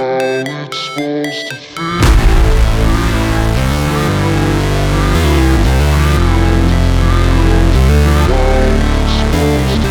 it's supposed to feel. How it's supposed to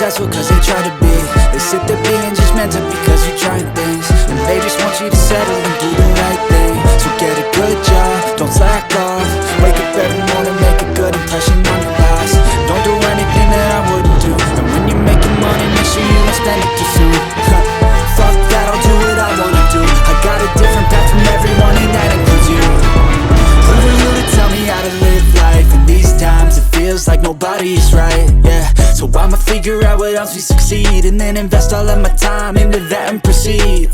successful cause they try to be. They sit there being judgmental because you're trying things, and they just want you to settle and do the right thing. So get a good job, don't slack off. Wake up every morning, make a good impression on your boss. Don't do anything that I wouldn't do, and when you're making money, make sure you don't spend it too soon. Fuck that, I'll do what I wanna do. I got a different path from everyone and that includes you. Who are you to tell me how to live life? In these times it feels like nobody is right, yeah. So I'ma figure out what else we succeed, and then invest all of my time into that and proceed.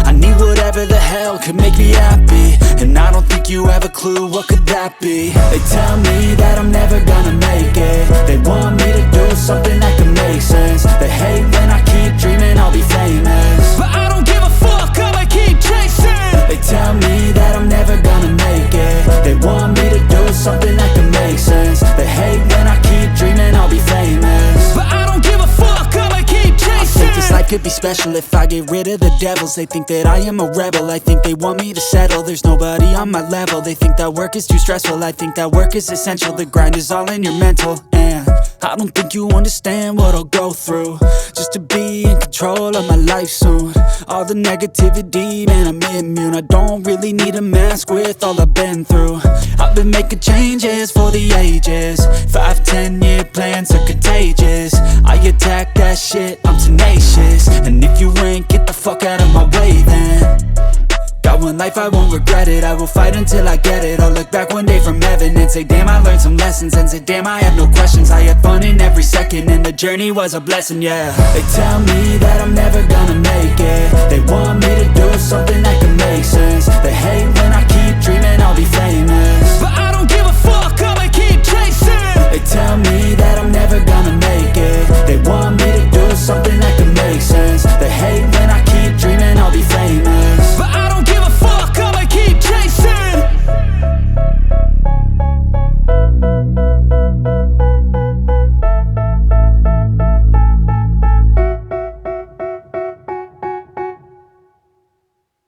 I need whatever the hell could make me happy, and I don't think you have a clue what could that be. They tell me that I'm never gonna make it. They want me to do something that can make sense. They hate when I keep dreaming I'll be famous, but I don't give a fuck, I'ma keep chasing. They tell me that I'm never gonna make it. They want me to do something that can make sense. They hate when I keep dreaming I'll be famous, but I don't give a fuck, I'ma keep chasing. I think this life could be special if I get rid of the devils. They think that I am a rebel, I think they want me to settle. There's nobody on my level. They think that work is too stressful, I think that work is essential. The grind is all in your mental, and I don't think you understand what I'll go through just to be in control of my life soon. All the negativity, man, I'm immune. I don't really need a mask with all I've been through. I've been making changes for the ages. 5-10 year plans are contagious. I attack that shit, I'm tenacious. And if you ain't, get the fuck out of my way then. Got one life, I won't regret it. I will fight until I get it. I'll look back one day from heaven and say damn, I learned some lessons. And say damn, I had no questions. I had fun in every second, and the journey was a blessing, yeah. They tell me that I'm never gonna make it.